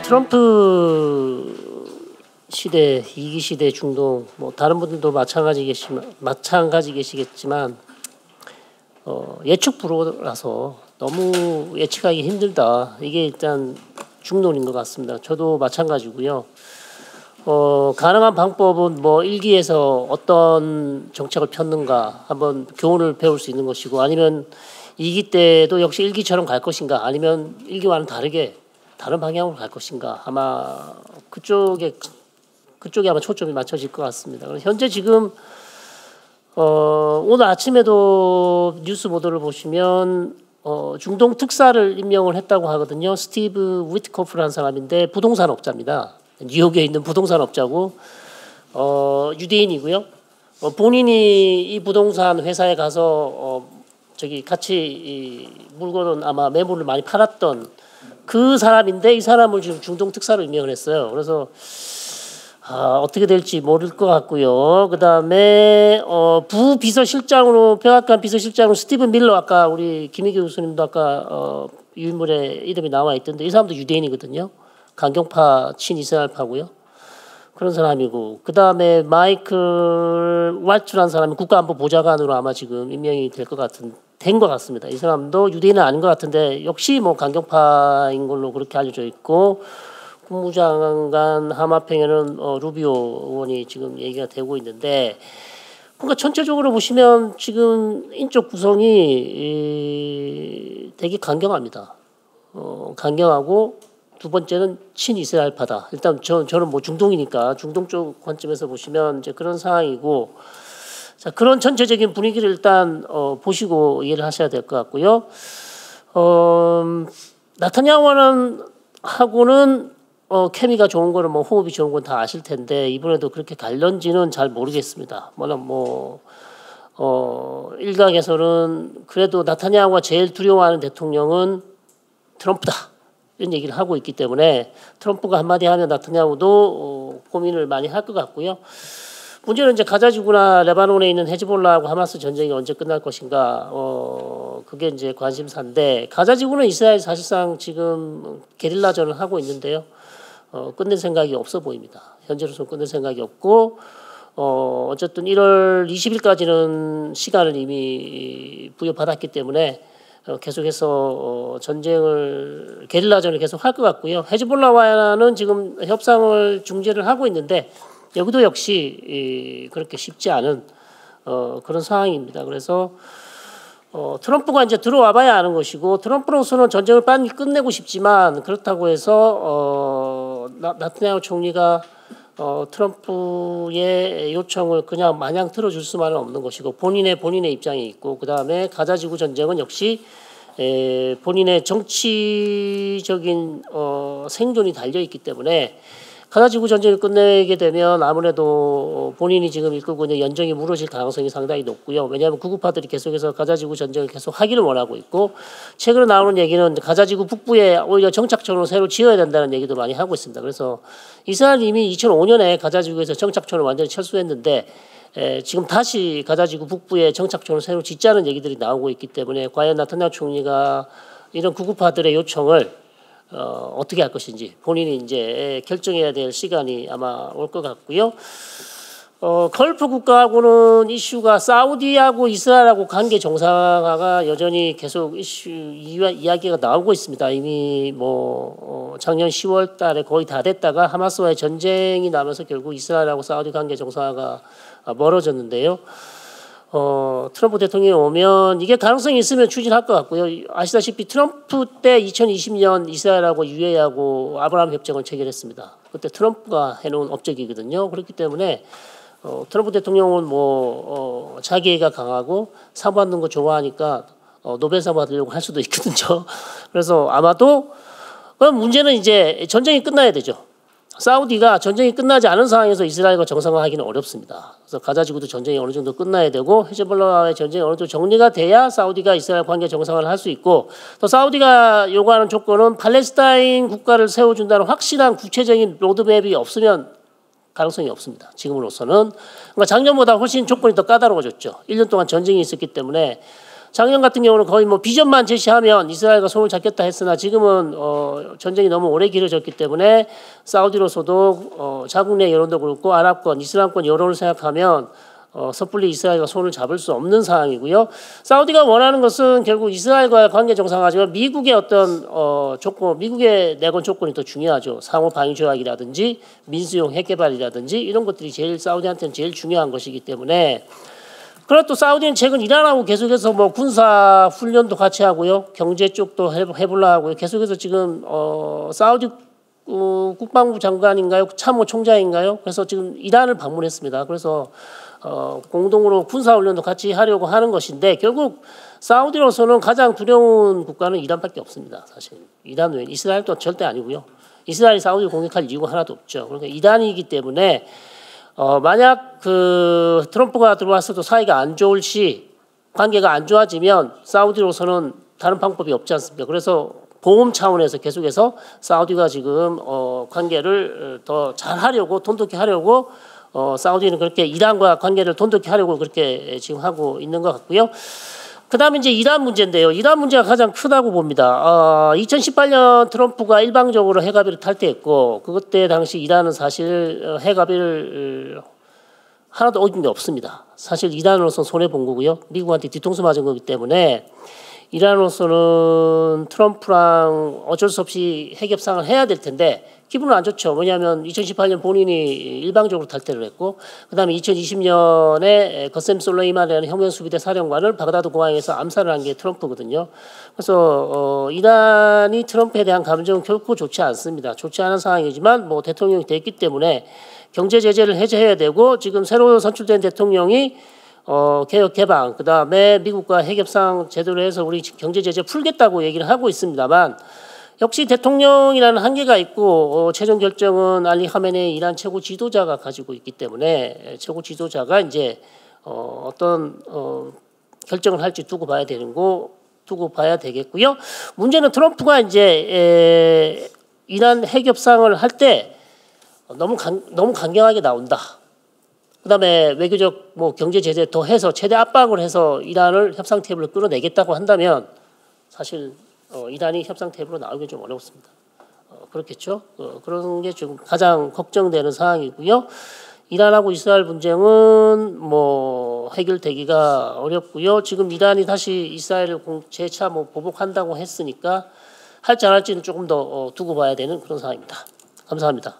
트럼프 시대, 2기 시대 중동, 뭐 다른 분들도 마찬가지 계시겠지만 예측 불허라서 너무 예측하기 힘들다. 이게 일단 중론인 것 같습니다. 저도 마찬가지고요. 가능한 방법은 뭐 1기에서 어떤 정책을 폈는가 한번 교훈을 배울 수 있는 것이고, 아니면 2기 때도 역시 1기처럼 갈 것인가, 아니면 1기와는 다르게 다른 방향으로 갈 것인가, 아마 그쪽에 아마 초점이 맞춰질 것 같습니다. 현재 지금 오늘 아침에도 뉴스 보도를 보시면 중동 특사를 임명을 했다고 하거든요. 스티브 위트코프라는 사람인데 부동산 업자입니다. 뉴욕에 있는 부동산 업자고 유대인이고요. 본인이 이 부동산 회사에 가서 같이 이 물건은 아마 매물을 많이 팔았던 그 사람인데, 이 사람을 지금 중동 특사로 임명을 했어요. 그래서 어떻게 될지 모를 것 같고요. 그 다음에 부비서실장으로, 백악관 비서실장으로 스티븐 밀러, 아까 우리 김희교 교수님도 아까 유인물에 이름이 나와 있던데, 이 사람도 유대인이거든요. 강경파 친이스라엘파고요. 그런 사람이고, 그 다음에 마이클 왈츠라는 사람이 국가안보보좌관으로 아마 지금 임명이 된 것 같습니다. 이 사람도 유대인은 아닌 것 같은데 역시 뭐 강경파인 걸로 그렇게 알려져 있고, 국무장관 하마평에는 루비오 의원이 지금 얘기가 되고 있는데, 그러니까 전체적으로 보시면 지금 인적 구성이 되게 강경합니다. 강경하고, 두 번째는 친이스라엘파다. 일단 저는 뭐 중동이니까 중동 쪽 관점에서 보시면 이제 그런 상황이고, 자, 그런 전체적인 분위기를 일단 보시고 이해를 하셔야 될 것 같고요. 나타냐후는 하고는 케미가 좋은 거는 뭐 호흡이 좋은 건 다 아실 텐데, 이번에도 그렇게 갈런지는 잘 모르겠습니다. 일각에서는 그래도 나타냐후가 제일 두려워하는 대통령은 트럼프다, 이런 얘기를 하고 있기 때문에 트럼프가 한마디 하면 나타냐후도 고민을 많이 할 것 같고요. 문제는 이제 가자지구나 레바논에 있는 헤즈볼라하고 하마스 전쟁이 언제 끝날 것인가, 그게 이제 관심사인데, 가자지구는 이스라엘 사실상 지금 게릴라전을 하고 있는데요. 끝낼 생각이 없어 보입니다. 현재로서는 끝낼 생각이 없고, 어쨌든 1월 20일까지는 시간을 이미 부여받았기 때문에 계속해서 게릴라전을 계속 할 것 같고요. 헤즈볼라와는 지금 협상을 중재를 하고 있는데, 여기도 역시 그렇게 쉽지 않은 그런 상황입니다. 그래서 트럼프가 이제 들어와봐야 아는 것이고, 트럼프로서는 전쟁을 빨리 끝내고 싶지만, 그렇다고 해서 나타냐후 총리가 트럼프의 요청을 그냥 마냥 들어줄 수만은 없는 것이고, 본인의 입장이 있고, 그 다음에 가자지구 전쟁은 역시 본인의 정치적인 생존이 달려있기 때문에, 가자지구 전쟁을 끝내게 되면 아무래도 본인이 지금 이끌고 있는 연정이 무너질 가능성이 상당히 높고요. 왜냐하면 구구파들이 계속해서 가자지구 전쟁을 계속 하기를 원하고 있고, 최근에 나오는 얘기는 가자지구 북부에 오히려 정착촌을 새로 지어야 된다는 얘기도 많이 하고 있습니다. 그래서 이스라엘이 이미 2005년에 가자지구에서 정착촌을 완전히 철수했는데, 지금 다시 가자지구 북부에 정착촌을 새로 짓자는 얘기들이 나오고 있기 때문에, 과연 나타냐후 총리가 이런 구구파들의 요청을 어떻게 할 것인지 본인이 이제 결정해야 될 시간이 아마 올 것 같고요. 걸프 국가하고는 이슈가 사우디하고 이스라엘하고 관계 정상화가 여전히 계속 이야기가 나오고 있습니다. 이미 작년 10월 달에 거의 다 됐다가 하마스와의 전쟁이 나면서 결국 이스라엘하고 사우디 관계 정상화가 멀어졌는데요. 트럼프 대통령이 오면 이게 가능성이 있으면 추진할 것 같고요. 아시다시피 트럼프 때 2020년 이스라엘하고 UAE하고 아브라함 협정을 체결했습니다. 그때 트럼프가 해놓은 업적이거든요. 그렇기 때문에 트럼프 대통령은 자기애가 강하고 사과받는 거 좋아하니까 노벨상 받으려고 할 수도 있거든요. 그래서 아마도, 그럼 문제는 이제 전쟁이 끝나야 되죠. 사우디가 전쟁이 끝나지 않은 상황에서 이스라엘과 정상화하기는 어렵습니다. 그래서 가자지구도 전쟁이 어느 정도 끝나야 되고, 헤즈볼라와의 전쟁이 어느 정도 정리가 돼야 사우디가 이스라엘 관계 정상화를 할 수 있고, 또 사우디가 요구하는 조건은 팔레스타인 국가를 세워준다는 확실한 구체적인 로드맵이 없으면 가능성이 없습니다. 지금으로서는. 그러니까 작년보다 훨씬 조건이 더 까다로워졌죠. 1년 동안 전쟁이 있었기 때문에 작년 같은 경우는 거의 뭐 비전만 제시하면 이스라엘과 손을 잡겠다 했으나 지금은 전쟁이 너무 오래 길어졌기 때문에 사우디로서도 자국 내 여론도 그렇고 아랍권, 이슬람권 여론을 생각하면 섣불리 이스라엘과 손을 잡을 수 없는 상황이고요. 사우디가 원하는 것은 결국 이스라엘과의 관계 정상화지만 미국의 어떤 조건, 미국의 내건 조건이 더 중요하죠. 상호 방위 조약이라든지 민수용 핵 개발이라든지 이런 것들이 제일 사우디한테는 제일 중요한 것이기 때문에. 그리고 또 사우디는 최근 이란하고 계속해서 뭐 군사 훈련도 같이 하고요, 경제 쪽도 해보려 하고요. 계속해서 지금 사우디 국방부 장관인가요, 참모총장인가요? 그래서 지금 이란을 방문했습니다. 그래서 공동으로 군사훈련도 같이 하려고 하는 것인데 결국 사우디로서는 가장 두려운 국가는 이란밖에 없습니다. 사실 이란 외에 이스라엘도 절대 아니고요. 이스라엘이 사우디를 공격할 이유가 하나도 없죠. 그러니까 이란이기 때문에 만약 그 트럼프가 들어왔어도 사이가 안 좋을 시 관계가 안 좋아지면 사우디로서는 다른 방법이 없지 않습니까? 그래서 보험 차원에서 계속해서 사우디가 지금 관계를 더 잘하려고 돈독히 하려고 사우디는 그렇게 이란과 관계를 돈독히 하려고 그렇게 지금 하고 있는 것 같고요. 그다음에 이제 이란 문제인데요. 이란 문제가 가장 크다고 봅니다. 2018년 트럼프가 일방적으로 핵합의를 탈퇴했고 그때 당시 이란은 사실 핵합의를 하나도 어긴 게 없습니다. 사실 이란으로서 손해 본 거고요. 미국한테 뒤통수 맞은 거기 때문에 이란으로서는 트럼프랑 어쩔 수 없이 핵협상을 해야 될 텐데 기분은 안 좋죠. 왜냐하면 2018년 본인이 일방적으로 탈퇴를 했고 그다음에 2020년에 거셈 솔레이만이라는 혁명수비대 사령관을 바그다드 공항에서 암살을 한 게 트럼프거든요. 그래서 이란이 트럼프에 대한 감정은 결코 좋지 않습니다. 좋지 않은 상황이지만 뭐 대통령이 됐기 때문에 경제 제재를 해제해야 되고 지금 새로 선출된 대통령이 개혁 개방 그다음에 미국과 핵협상 제대로 해서 우리 경제 제재 풀겠다고 얘기를 하고 있습니다만 역시 대통령이라는 한계가 있고 최종 결정은 알리 하메네이 이란 최고 지도자가 가지고 있기 때문에 최고 지도자가 이제 어떤 결정을 할지 두고 봐야 되겠고요. 문제는 트럼프가 이제 이란 핵협상을 할 때 너무 강경하게 나온다. 그다음에 외교적 뭐 경제 제재 더 해서 최대 압박을 해서 이란을 협상 테이블로 끌어내겠다고 한다면 사실 이란이 협상 테이블로 나오기 좀 어렵습니다. 그렇겠죠? 그런 게 좀 가장 걱정되는 상황이고요. 이란하고 이스라엘 분쟁은 뭐 해결되기가 어렵고요. 지금 이란이 다시 이스라엘을 재차 뭐 보복한다고 했으니까 할지 안 할지는 조금 더 두고 봐야 되는 그런 상황입니다. 감사합니다.